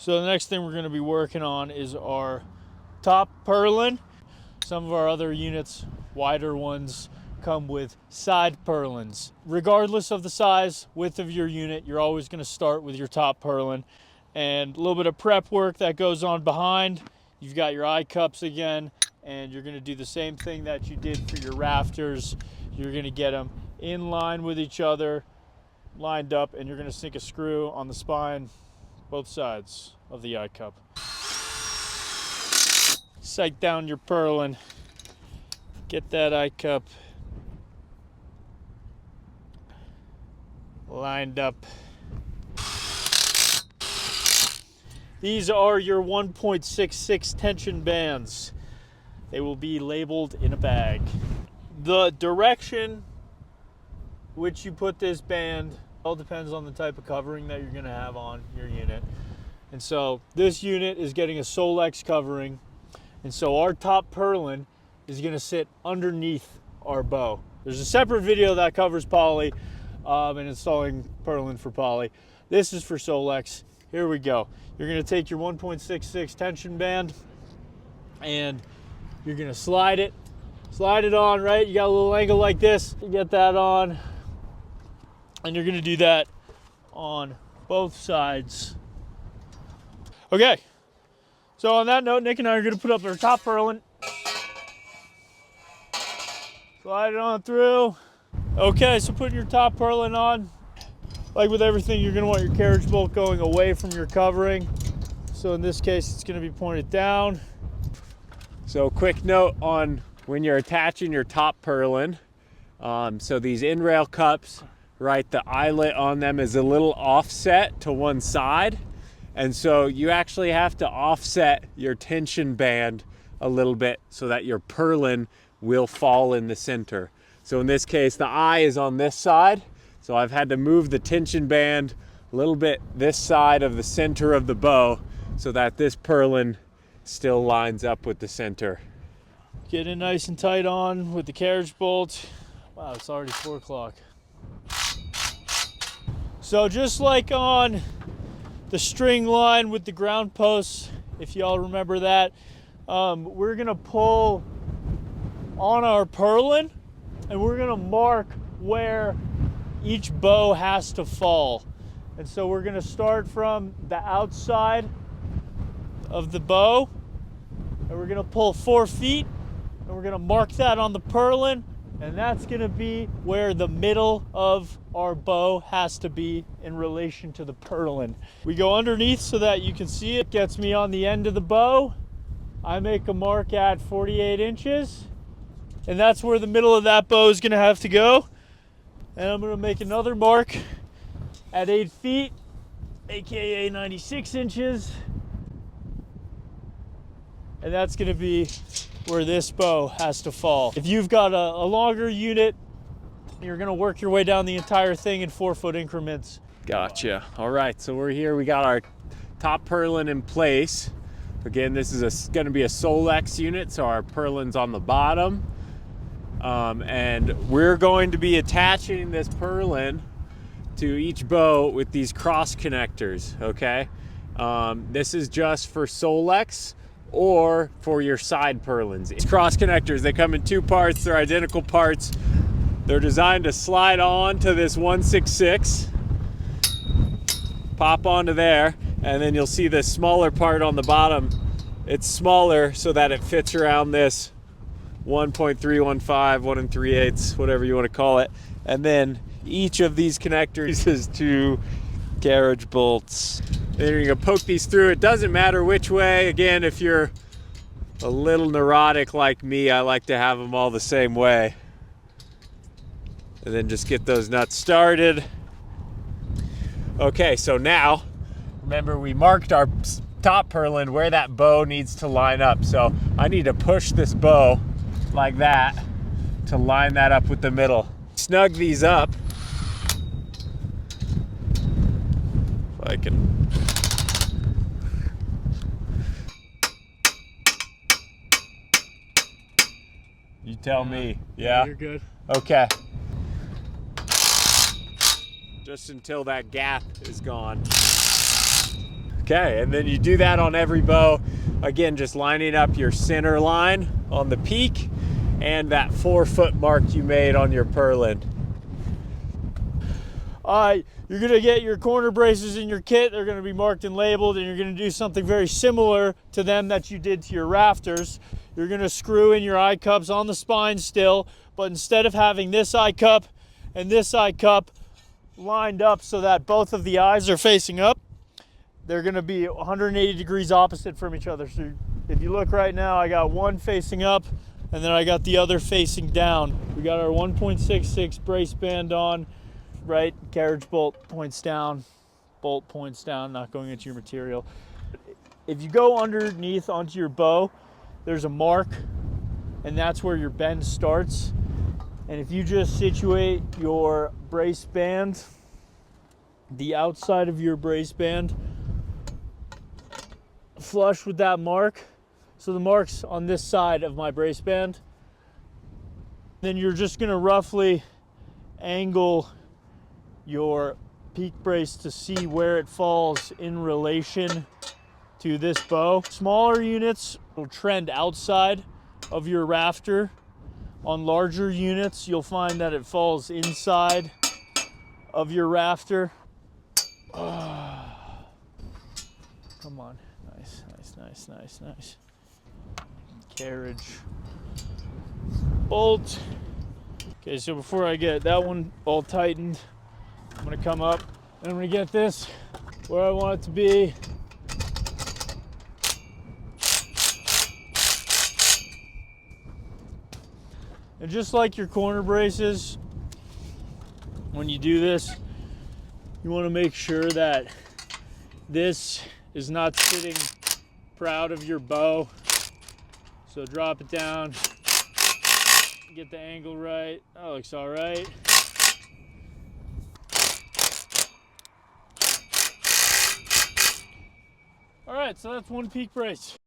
So the next thing we're going to be working on is our top purlin. Some of our other units, wider ones, come with side purlins. Regardless of the size, width of your unit, you're always going to start with your top purlin. And a little bit of prep work that goes on behind. You've got your eye cups again, and you're going to do the same thing that you did for your rafters. You're going to get them in line with each other, lined up, and you're going to sink a screw on the spine, both sides of the eye cup. Sight down your purlin, get that eye cup lined up. These are your 1.66 tension bands. They will be labeled in a bag. The direction which you put this band all depends on the type of covering that you're going to have on your unit. And so this unit is getting a Solex covering, and so our top purlin is going to sit underneath our bow. There's a separate video that covers poly and installing purlin for poly. This is for Solex. Here we go. You're going to take your 1.66 tension band and you're going to slide it on, right? You got a little angle like this. You get that on, and you're going to do that on both sides. Okay, so on that note, Nick and I are going to put up our top purlin. Slide it on through. Okay, so putting your top purlin on, like with everything, you're going to want your carriage bolt going away from your covering. So in this case, it's going to be pointed down. So quick note on when you're attaching your top purlin. So these in-rail cups, right, the eyelet on them is a little offset to one side. And so you actually have to offset your tension band a little bit so that your purlin will fall in the center. So in this case, the eye is on this side. So I've had to move the tension band a little bit this side of the center of the bow so that this purlin still lines up with the center. Get it nice and tight on with the carriage bolt. Wow, it's already 4 o'clock. So just like on the string line with the ground posts, if y'all remember that, we're gonna pull on our purlin and we're gonna mark where each bow has to fall. And so we're gonna start from the outside of the bow, and we're gonna pull 4 feet, and we're gonna mark that on the purlin, and that's gonna be where the middle of our bow has to be in relation to the purlin. We go underneath so that you can see it. Gets me on the end of the bow. I make a mark at 48 inches, and that's where the middle of that bow is gonna have to go. And I'm gonna make another mark at 8 feet, AKA 96 inches. And that's gonna be where this bow has to fall. If you've got a longer unit, you're gonna work your way down the entire thing in 4-foot increments. Gotcha. All right, so we're here. We got our top purlin in place. Again, this is gonna be a Solex unit, so our purlin's on the bottom. And we're going to be attaching this purlin to each bow with these cross connectors, okay? This is just for Solex or for your side purlins. These cross connectors, they come in 2 parts. They're identical parts. They're designed to slide on to this 166, pop onto there, and then you'll see this smaller part on the bottom. It's smaller so that it fits around this 1.315, 1 3/8, whatever you want to call it. And then each of these connectors is 2 carriage bolts. Then you're gonna poke these through. It doesn't matter which way. Again, if you're a little neurotic like me, I like to have them all the same way. And then just get those nuts started. Okay, so now, remember we marked our top purlin where that bow needs to line up. So I need to push this bow like that to line that up with the middle. Snug these up. If I can. You tell me. Yeah? You're good. Okay. Just until that gap is gone. Okay, and then you do that on every bow. Again, just lining up your center line on the peak and that 4 foot mark you made on your purlin. You're gonna get your corner braces in your kit. They're gonna be marked and labeled, and you're gonna do something very similar to them that you did to your rafters. You're gonna screw in your eye cups on the spine still, but instead of having this eye cup and this eye cup lined up so that both of the eyes are facing up, they're gonna be 180 degrees opposite from each other. So if you look right now, I got one facing up and then I got the other facing down. We got our 1.66 brace band on, right? Carriage bolt points down, bolt points down, not going into your material. If you go underneath onto your bow, there's a mark, and that's where your bend starts. And if you just situate your brace band, the outside of your brace band, flush with that mark, so the mark's on this side of my brace band, then you're just gonna roughly angle your peak brace to see where it falls in relation to this bow. Smaller units will trend outside of your rafter. On larger units, you'll find that it falls inside of your rafter. Come on, nice, nice, nice, nice, nice. Carriage bolt. Okay, so before I get that one all tightened, I'm gonna come up and I'm gonna get this where I want it to be. And just like your corner braces, when you do this, you want to make sure that this is not sitting proud of your bow. So drop it down, get the angle right. That looks all right. All right, so that's one peak brace.